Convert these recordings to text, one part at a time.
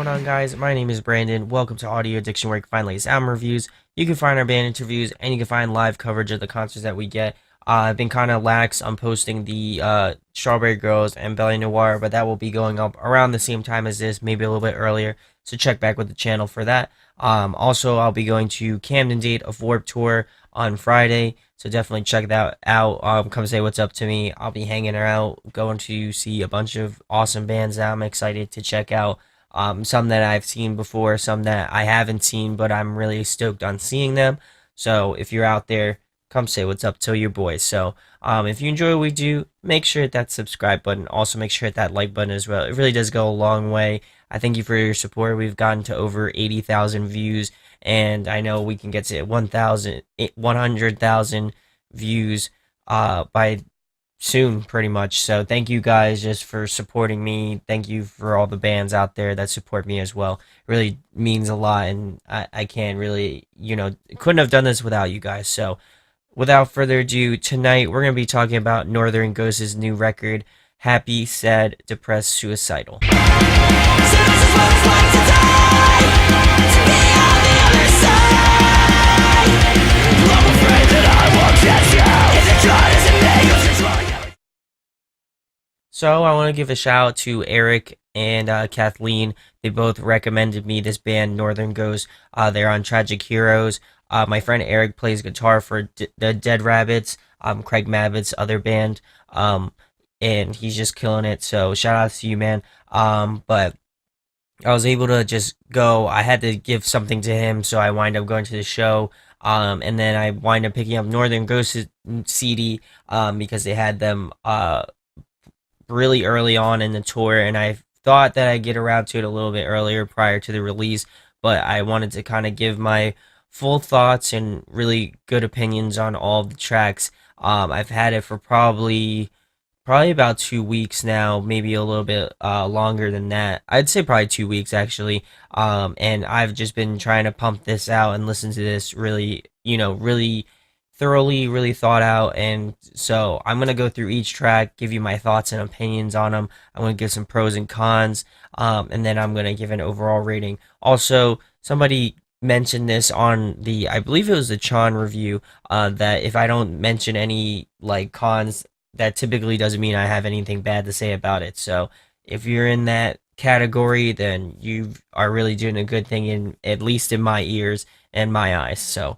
going on, guys? My name is Brandon. Welcome to Audio Addiction, where you can find latest album reviews. You can find our band interviews, and you can find live coverage of the concerts that we get. I've been kind of lax on posting the Strawberry Girls and Belly Noir, but that will be going up around the same time as this, maybe a little bit earlier. So check back with the channel for that. Also, I'll be going to Camden date of Warped Tour on Friday, so definitely check that out. Come say what's up to me. I'll be hanging out, going to see a bunch of awesome bands that I'm excited to check out. Some that I've seen before, some that I haven't seen, but I'm really stoked on seeing them. So if you're out there, come say what's up to your boys. So if you enjoy what we do, make sure to hit that subscribe button. Also, make sure to hit that like button as well. It really does go a long way. I thank you for your support. We've gotten to over 80,000 views, and I know we can get to 100,000 views by soon, pretty much. So thank you guys just for supporting me. Thank you for all the bands out there that support me as well. It really means a lot, and I can't really, couldn't have done this without you guys. So without further ado, tonight we're going to be talking about Northern Ghost's new record, Happy, Sad, Depressed, Suicidal. So I want to give a shout out to Eric and Kathleen. They both recommended me this band, Northern Ghost. They're on Tragic Heroes. My friend Eric plays guitar for the Dead Rabbits, Craig Mabbitt's other band, and he's just killing it. So shout out to you, man. But I was able to just go. I had to give something to him, so I wind up going to the show. And then I wind up picking up Northern Ghost CD because they had them really early on in the tour, and I thought that I'd get around to it a little bit earlier prior to the release, but I wanted to kind of give my full thoughts and really good opinions on all of the tracks. I've had it for probably about 2 weeks now, maybe a little bit longer than that. I'd say probably 2 weeks actually. And I've just been trying to pump this out and listen to this really, really thoroughly, really thought out. And so I'm gonna go through each track, give you my thoughts and opinions on them. I'm gonna give some pros and cons, and then I'm gonna give an overall rating. Also, somebody mentioned this on the, I believe it was the Chan review, that if I don't mention any like cons, that typically doesn't mean I have anything bad to say about it. So if you're in that category, then you are really doing a good thing, in at least in my ears and my eyes. So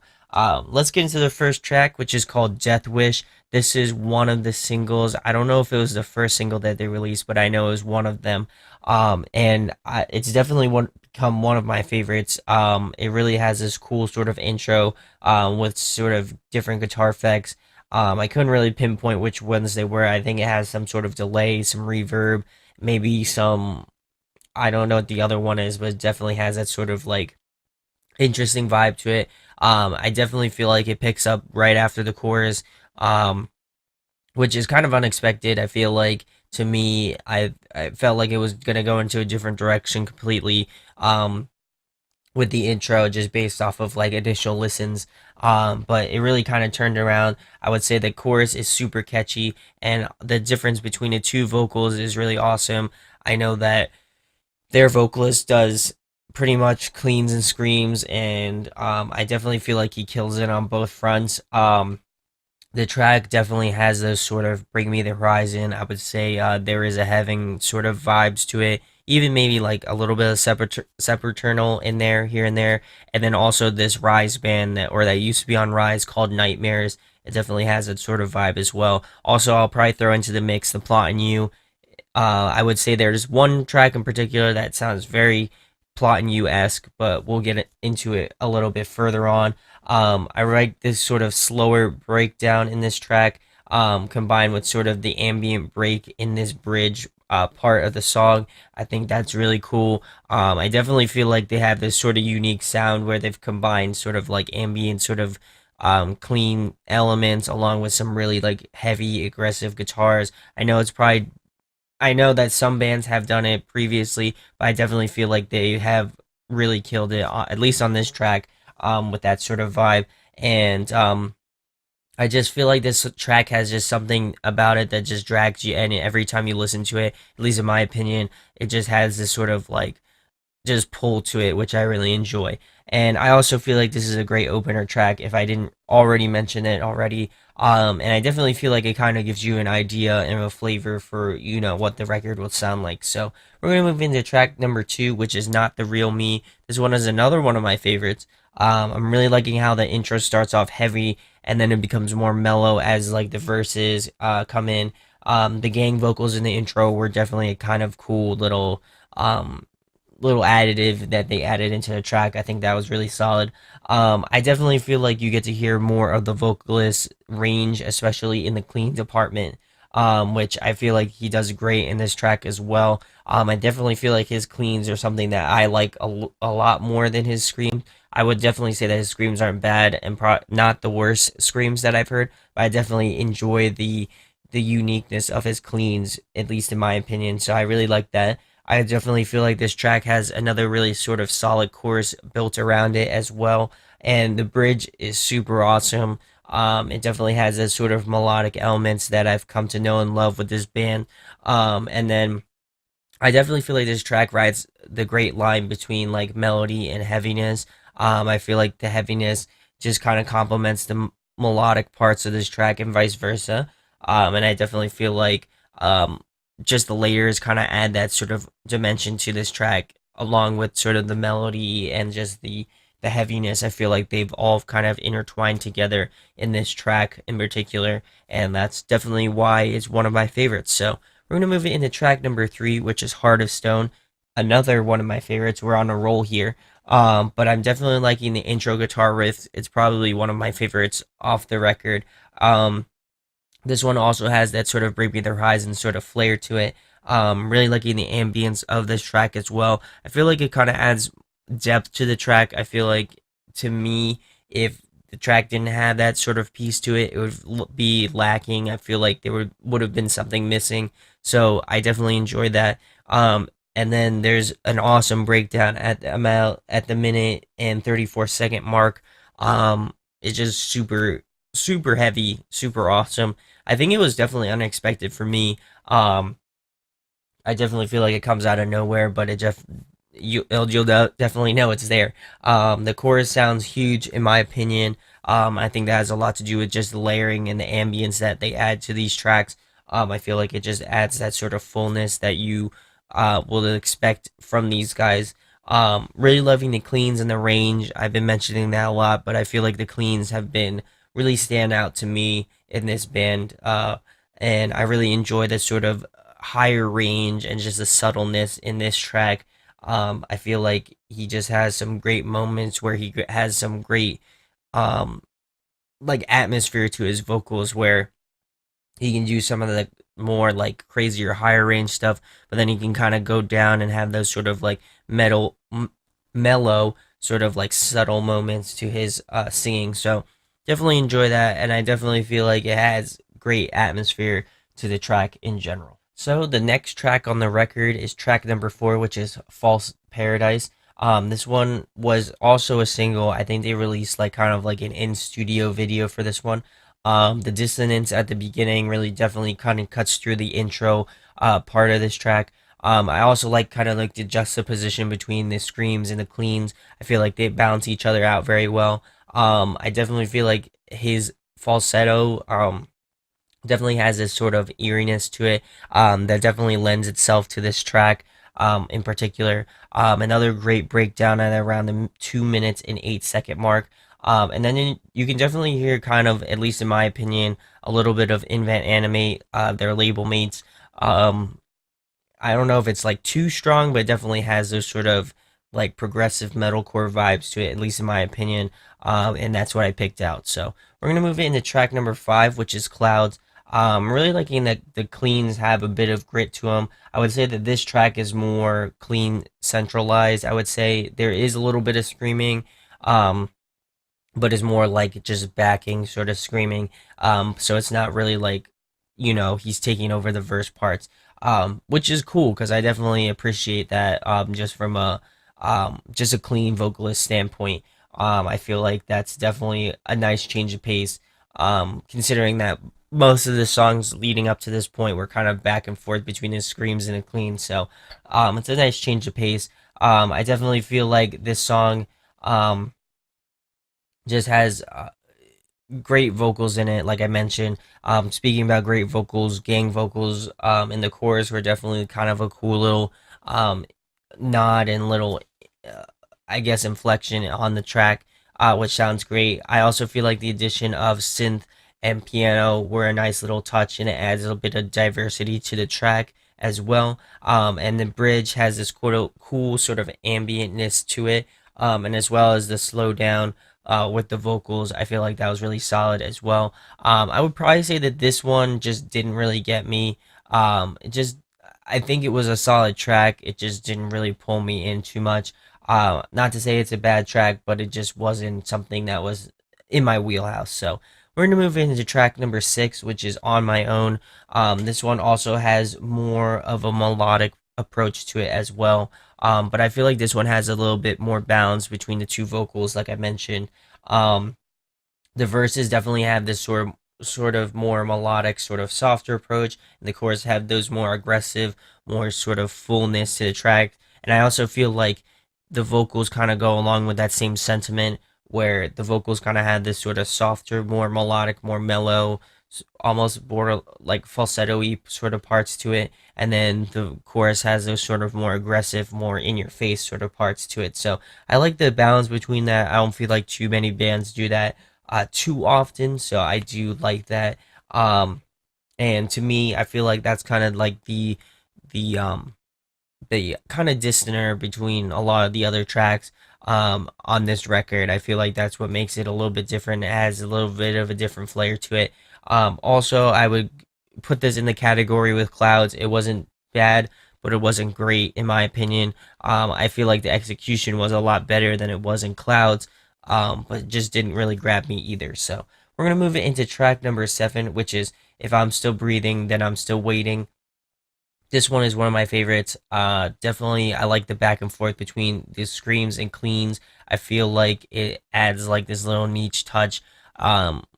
let's get into the first track, which is called Deathwish. This is one of the singles. I don't know if it was the first single that they released, but I know it was one of them. It's definitely become one of my favorites. It really has this cool sort of intro with sort of different guitar effects. I couldn't really pinpoint which ones they were. I think it has some sort of delay, some reverb, maybe some, I don't know what the other one is, but it definitely has that sort of like interesting vibe to it. I definitely feel like it picks up right after the chorus, which is kind of unexpected. I feel like, to me, I felt like it was gonna go into a different direction completely, with the intro, just based off of like initial listens. But it really kind of turned around. I would say the chorus is super catchy, and the difference between the two vocals is really awesome. I know that their vocalist does pretty much cleans and screams, and I definitely feel like he kills it on both fronts. The track definitely has those sort of Bring Me the Horizon. I would say there is a heaven sort of vibes to it, even maybe like a little bit of Sepulturnal in there, here and there, and then also this Rise band that used to be on Rise called Nightmares. It definitely has that sort of vibe as well. Also, I'll probably throw into the mix The Plot in You. I would say there's one track in particular that sounds very Plot in You-esque, but we'll get into it a little bit further on. I like this sort of slower breakdown in this track, combined with sort of the ambient break in this bridge part of the song. I think that's really cool. I definitely feel like they have this sort of unique sound where they've combined sort of like ambient, sort of clean elements along with some really like heavy, aggressive guitars. I know that some bands have done it previously, but I definitely feel like they have really killed it, at least on this track, with that sort of vibe. And I just feel like this track has just something about it that just drags you in every time you listen to it. At least in my opinion, it just has this sort of like just pull to it, which I really enjoy. And I also feel like this is a great opener track if I didn't already mention it already. And I definitely feel like it kind of gives you an idea and a flavor for, what the record will sound like. So we're going to move into track number two, which is Not the Real Me. This one is another one of my favorites. I'm really liking how the intro starts off heavy and then it becomes more mellow as like the verses come in. The gang vocals in the intro were definitely a kind of cool um, little additive that they added into the track. I think that was really solid. I definitely feel like you get to hear more of the vocalist range, especially in the clean department, which I feel like he does great in this track as well. I definitely feel like his cleans are something that I like a lot more than his screams. I would definitely say that his screams aren't bad and not the worst screams that I've heard, but I definitely enjoy the uniqueness of his cleans, at least in my opinion. So I really like that. I definitely feel like this track has another really sort of solid chorus built around it as well, and the bridge is super awesome. It definitely has a sort of melodic elements that I've come to know and love with this band. And then I definitely feel like this track rides the great line between like melody and heaviness. I feel like the heaviness just kind of complements the melodic parts of this track and vice versa. And I definitely feel like just the layers kind of add that sort of dimension to this track, along with sort of the melody and just the heaviness. I feel like they've all kind of intertwined together in this track in particular, and that's definitely why it's one of my favorites. So we're gonna move it into track number three, which is Heart of Stone. Another one of my favorites. We're on a roll here. But I'm definitely liking the intro guitar riff. It's probably one of my favorites off the record. This one also has that sort of Break Me the Horizon sort of flair to it. Really liking the ambience of this track as well. I feel like it kind of adds depth to the track. I feel like, to me, if the track didn't have that sort of piece to it, it would be lacking. I feel like there would have been something missing. So I definitely enjoyed that. And then there's an awesome breakdown at the amount at the minute and 34-second mark. It's just super heavy, super awesome. I think it was definitely unexpected for me. I definitely feel like it comes out of nowhere, but you'll definitely know it's there. The chorus sounds huge in my opinion. I think that has a lot to do with just the layering and the ambience that they add to these tracks. I feel like it just adds that sort of fullness that you will expect from these guys. Really loving the cleans and the range. I've been mentioning that a lot, but I feel like the cleans have been really stand out to me in this band. And I really enjoy the sort of higher range and just the subtleness in this track. I feel like he just has some great moments where he has some great um, like atmosphere to his vocals where he can do some of the more like crazier higher range stuff, but then he can kind of go down and have those sort of like mellow sort of like subtle moments to his singing. So definitely enjoy that, and I definitely feel like it has great atmosphere to the track in general. So the next track on the record is track number four, which is False Paradise. This one was also a single. I think they released like kind of like an in studio video for this one. The dissonance at the beginning really definitely kind of cuts through the intro part of this track. I also like kind of like the juxtaposition between the screams and the cleans. I feel like they balance each other out very well. I definitely feel like his falsetto definitely has this sort of eeriness to it that definitely lends itself to this track in particular. Another great breakdown at around the 2 minutes and 8 second mark. And then you can definitely hear kind of, at least in my opinion, a little bit of Invent Animate, their label mates. Um, I don't know if it's like too strong, but it definitely has those sort of like progressive metalcore vibes to it, at least in my opinion. And that's what I picked out. So we're gonna move it into track number five, which is Clouds. Really liking that the cleans have a bit of grit to them. I would say that this track is more clean, centralized. I would say there is a little bit of screaming. But is more like just backing sort of screaming. So it's not really like, he's taking over the verse parts, which is cool because I definitely appreciate that. Just from just a clean vocalist standpoint, I feel like that's definitely a nice change of pace. Considering that most of the songs leading up to this point were kind of back and forth between his screams and a clean, so it's a nice change of pace. I definitely feel like this song um, just has great vocals in it, like I mentioned. Speaking about great vocals, gang vocals in the chorus were definitely kind of a cool little um, nod and little, uh, I guess, inflection on the track, which sounds great. I also feel like the addition of synth and piano were a nice little touch, and it adds a little bit of diversity to the track as well. And the bridge has this cool sort of ambientness to it, and as well as the slow down with the vocals. I feel like that was really solid as well. I would probably say that this one just didn't really get me. It just, I think it was a solid track. It just didn't really pull me in too much. Not to say it's a bad track, but it just wasn't something that was in my wheelhouse. So we're gonna move into track number 6, which is On My Own. This one also has more of a melodic approach to it as well. But I feel like this one has a little bit more balance between the two vocals, like I mentioned. Um, the verses definitely have this sort of more melodic, sort of softer approach, and the chorus have those more aggressive, more sort of fullness to the track. And I also feel like the vocals kind of go along with that same sentiment, where the vocals kind of have this sort of softer, more melodic, more mellow, almost border like falsetto-y sort of parts to it, and then the chorus has those sort of more aggressive, more in your face sort of parts to it. So I like the balance between that. I don't feel like too many bands do that too often, so I do like that. And to me, I feel like that's kind of like the the kind of distancer between a lot of the other tracks on this record. I feel like that's what makes it a little bit different. It has a little bit of a different flair to it. Also, I would put this in the category with Clouds. It wasn't bad, but it wasn't great in my opinion. I feel like the execution was a lot better than it was in Clouds, but it just didn't really grab me either. So we're gonna move it into track number 7, which is If I'm Still Breathing, Then I'm Still Waiting. This one is one of my favorites. Definitely, I like the back and forth between the screams and cleans. I feel like it adds like this little niche touch.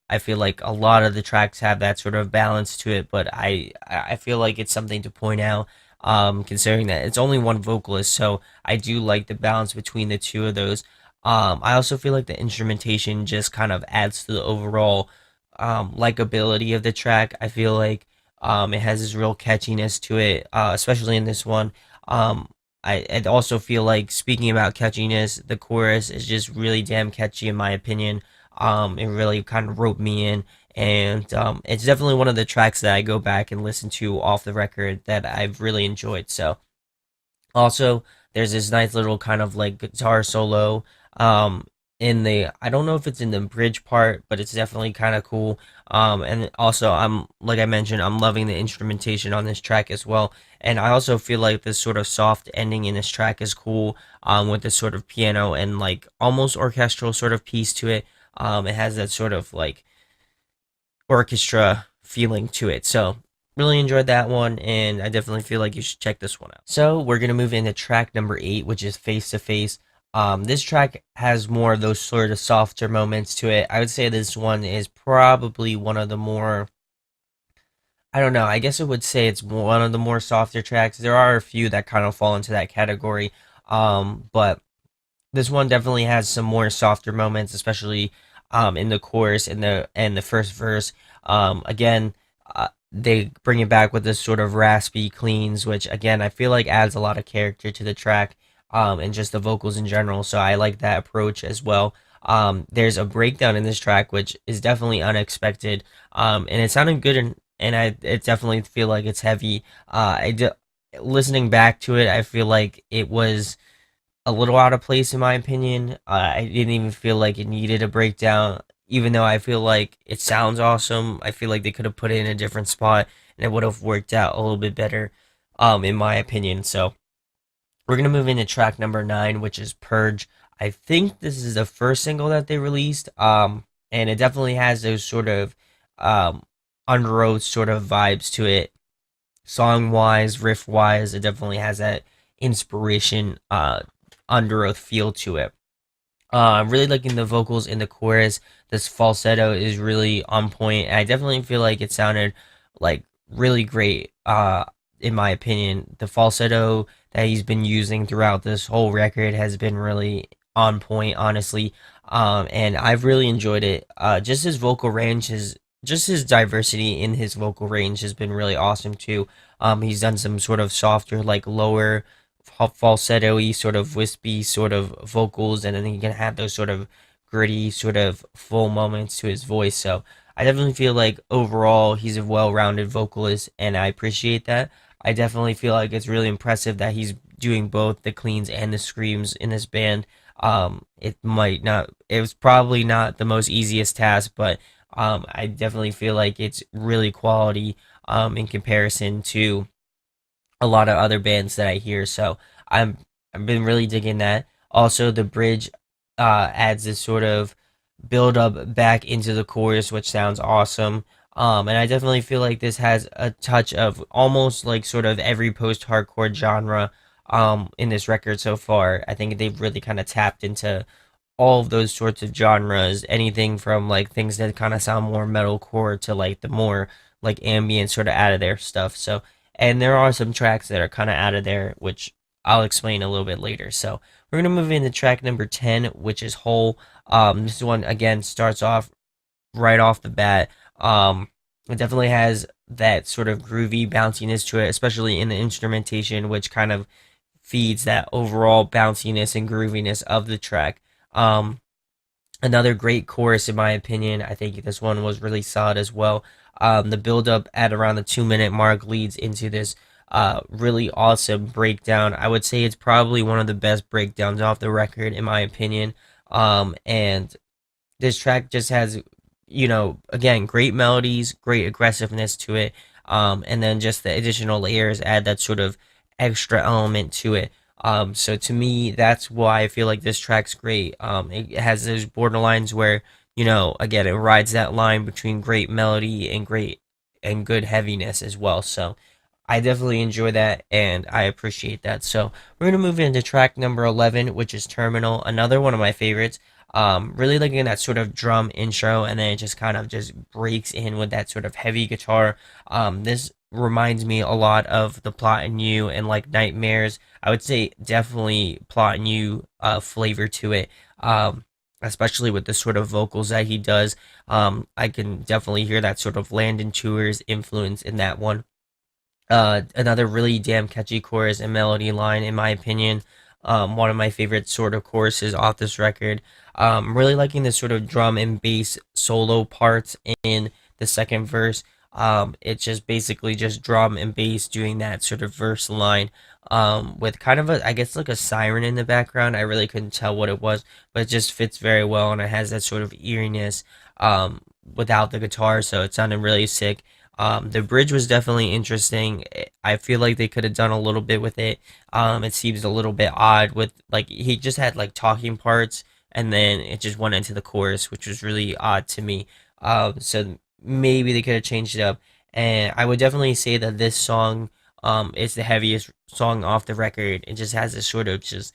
I feel like a lot of the tracks have that sort of balance to it, but I feel like it's something to point out. Considering that it's only one vocalist, so I do like the balance between the two of those. I also feel like the instrumentation just kind of adds to the overall likability of the track. I feel like it has this real catchiness to it, especially in this one. I also feel like, speaking about catchiness, the chorus is just really damn catchy in my opinion. It really kind of roped me in, and it's definitely one of the tracks that I go back and listen to off the record that I've really enjoyed. So also, there's this nice little kind of like guitar solo in the, I don't know if it's in the bridge part, but it's definitely kind of cool. And also, I'm like I mentioned, I'm loving the instrumentation on this track as well. And I also feel like this sort of soft ending in this track is cool, with this sort of piano and like almost orchestral sort of piece to it. It has that sort of like orchestra feeling to it. So really enjoyed that one, and I definitely feel like you should check this one out. So we're gonna move into track number 8, which is Face to Face. This track has more of those sort of softer moments to it. I would say this one is probably one of the more, I don't know, I guess I would say it's one of the more softer tracks. There are a few that kind of fall into that category. But this one definitely has some more softer moments, especially in the chorus and the first verse. Again, they bring it back with this sort of raspy cleans, which again I feel like adds a lot of character to the track, and just the vocals in general. So I like that approach as well. There's a breakdown in this track which is definitely unexpected, and it sounded good, and it definitely feel like it's heavy. Listening back to it, I feel like it was a little out of place in my opinion. I didn't even feel like it needed a breakdown, even though I feel like it sounds awesome. I feel like they could have put it in a different spot and it would have worked out a little bit better, in my opinion. So we're gonna move into track number 9, which is Purge. I think this is the first single that they released, and it definitely has those sort of um, underoath sort of vibes to it, song wise, riff wise. It definitely has that inspiration, under oath feel to it. I'm really liking the vocals in the chorus. This falsetto is really on point. I definitely feel like it sounded like really great. In my opinion, the falsetto, that he's been using throughout this whole record has been really on point, honestly. And I've really enjoyed it. Just his vocal range, his diversity in his vocal range has been really awesome too. He's done some sort of softer, like lower falsetto-y, sort of wispy sort of vocals, and then he can have those sort of gritty, sort of full moments to his voice. So I definitely feel like overall he's a well-rounded vocalist, and I appreciate that. I definitely feel like it's really impressive that he's doing both the cleans and the screams in this band. It was probably not the most easiest task, but I definitely feel like it's really quality in comparison to a lot of other bands that I hear. So I've been really digging that. Also, the bridge adds this sort of build up back into the chorus, which sounds awesome. And I definitely feel like this has a touch of almost like sort of every post-hardcore genre in this record so far. I think they've really kind of tapped into all of those sorts of genres, anything from like things that kind of sound more metalcore to like the more like ambient sort of out of there stuff. So, and there are some tracks that are kind of out of there, which I'll explain a little bit later. So, we're gonna move into track number 10, which is Whole. This one again starts off right off the bat. It definitely has that sort of groovy bounciness to it, especially in the instrumentation, which kind of feeds that overall bounciness and grooviness of the track. Um, Another great chorus, in my opinion. I think this one was really solid as well. The build up at around the 2 minute mark leads into this really awesome breakdown. I would say it's probably one of the best breakdowns off the record, in my opinion. And this track just has, again, great melodies, great aggressiveness to it, and then just the additional layers add that sort of extra element to it. So to me, that's why I feel like this track's great. It has those borderlines where, again, it rides that line between great melody and great and good heaviness as well. So I definitely enjoy that and I appreciate that. So we're gonna move into track number 11, which is Terminal, another one of my favorites. Really liking that sort of drum intro, and then it just kind of just breaks in with that sort of heavy guitar. This reminds me a lot of the Plot and You and like Nightmares. I would say definitely Plot and You flavor to it. Especially with the sort of vocals that he does. I can definitely hear that sort of Landon Tours influence in that one. Another really damn catchy chorus and melody line, in my opinion. One of my favorite sort of choruses off this record. Really liking the sort of drum and bass solo parts in the second verse. It's just basically just drum and bass doing that sort of verse line. With kind of I guess like a siren in the background. I really couldn't tell what it was, but it just fits very well, and it has that sort of eeriness. Without the guitar, so it sounded really sick. The bridge was definitely interesting. I feel like they could have done a little bit with it. It seems a little bit odd with like he just had like talking parts and then it just went into the chorus, which was really odd to me. So maybe they could have changed it up. And I would definitely say that this song is the heaviest song off the record. It just has this sort of just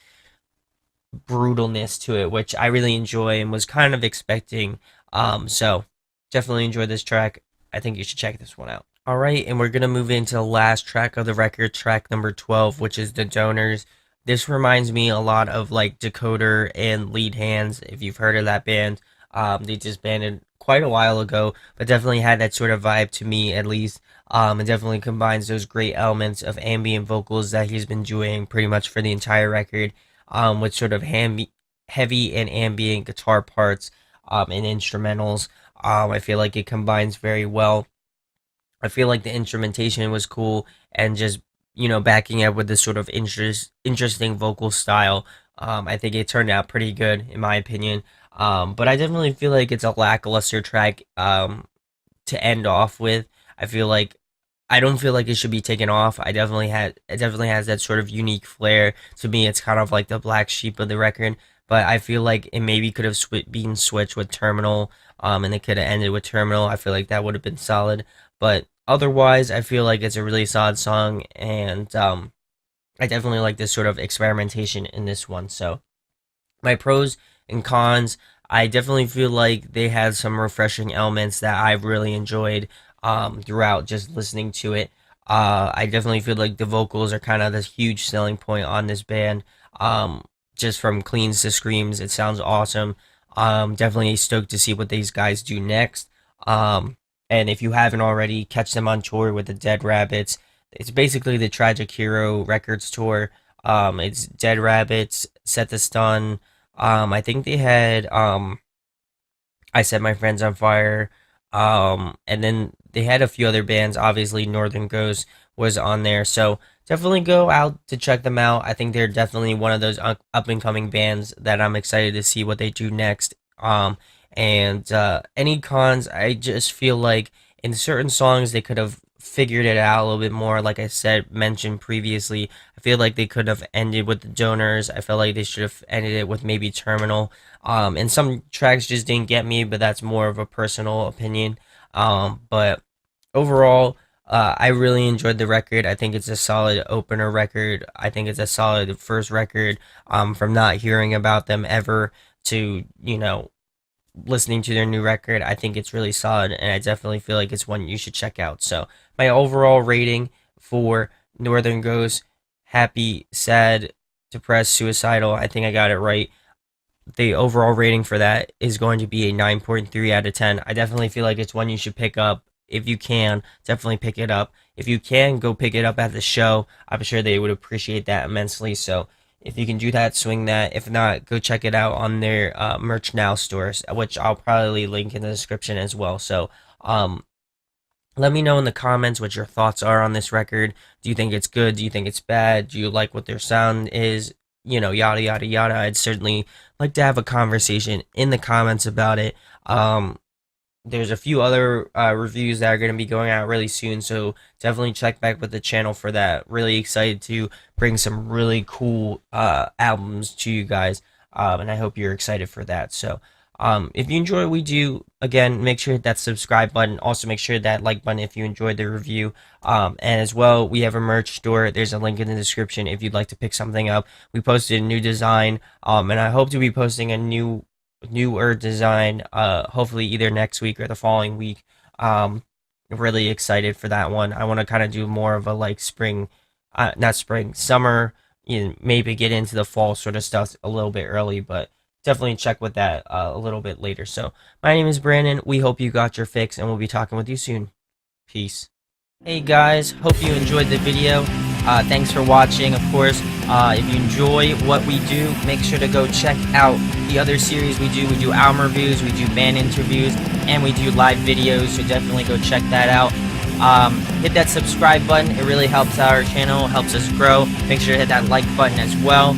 brutalness to it, which I really enjoy and was kind of expecting. So definitely enjoyed this track. I think you should check this one out. All right, and we're gonna move into the last track of the record, track number 12, which is The Donors. This reminds me a lot of like Decoder and Lead Hands, if you've heard of that band. They disbanded quite a while ago, but definitely had that sort of vibe to me at least. It definitely combines those great elements of ambient vocals that he's been doing pretty much for the entire record, with sort of heavy and ambient guitar parts, and instrumentals. I feel like it combines very well. I feel like the instrumentation was cool, and just backing up with this sort of interesting vocal style. I think it turned out pretty good in my opinion. But I definitely feel like it's a lackluster track to end off with. I feel like I don't feel like it should be taken off. It definitely has that sort of unique flair. To me, it's kind of like the black sheep of the record. But I feel like it maybe could have been switched with Terminal, and it could have ended with Terminal. I feel like that would have been solid. But otherwise, I feel like it's a really solid song, and I definitely like this sort of experimentation in this one. So my pros and cons, I definitely feel like they had some refreshing elements that I've really enjoyed throughout just listening to it. I definitely feel like the vocals are kind of this huge selling point on this band. Um, just from cleans to screams, it sounds awesome. Definitely stoked to see what these guys do next. Um, and if you haven't already, catch them on tour with the Dead Rabbits. It's basically the Tragic Hero Records tour. It's Dead Rabbits, Set the Stun. I think they had I Set My Friends on Fire. And then they had a few other bands. Obviously, Northern Ghost was on there. So definitely go out to check them out. I think they're definitely one of those up and coming bands that I'm excited to see what they do next. And any cons, I just feel like in certain songs they could have figured it out a little bit more. Like I said, mentioned previously, I feel like they could have ended with the Donors. I feel like they should have ended it with maybe Terminal. And some tracks just didn't get me, but that's more of a personal opinion. But overall, I really enjoyed the record. I think it's a solid opener record. I think it's a solid first record. From not hearing about them ever to, listening to their new record, I think it's really solid, and I definitely feel like it's one you should check out. So my overall rating for Northern Ghost, Happy, Sad, Depressed, Suicidal, I think I got it right. The overall rating for that is going to be a 9.3 out of 10. I definitely feel like it's one you should pick up. If you can, definitely pick it up. If you can, go pick it up at the show. I'm sure they would appreciate that immensely. So if you can do that, swing that. If not, go check it out on their Merch Now stores, which I'll probably link in the description as well. So let me know in the comments what your thoughts are on this record. Do you think it's good? Do you think it's bad? Do you like what their sound is? Yada, yada, yada. I'd certainly like to have a conversation in the comments about it. There's a few other reviews that are going to be going out really soon, so definitely check back with the channel for that. Really excited to bring some really cool albums to you guys, and I hope you're excited for that. So if you enjoy what we do, again, make sure to hit that subscribe button. Also, make sure that like button if you enjoyed the review. And as well, we have a merch store. There's a link in the description if you'd like to pick something up. We posted a new design, and I hope to be posting a newer design, hopefully either next week or the following week. Really excited for that one. I want to kind of do more of a like spring, not spring, summer. Maybe get into the fall sort of stuff a little bit early, but definitely check with that a little bit later. So my name is Brandon. We hope you got your fix, and we'll be talking with you soon. Peace. Hey guys, hope you enjoyed the video. Thanks for watching. Of course, if you enjoy what we do, make sure to go check out the other series we do. We do album reviews, we do band interviews, and we do live videos, so definitely go check that out. Hit that subscribe button. It really helps our channel, helps us grow. Make sure to hit that like button as well.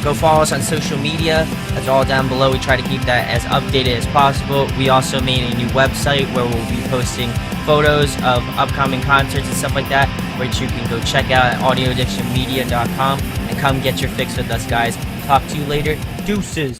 Go follow us on social media. That's all down below. We try to keep that as updated as possible. We also made a new website where we'll be posting photos of upcoming concerts and stuff like that, which you can go check out at audioaddictionmedia.com and come get your fix with us, guys. Talk to you later. Deuces.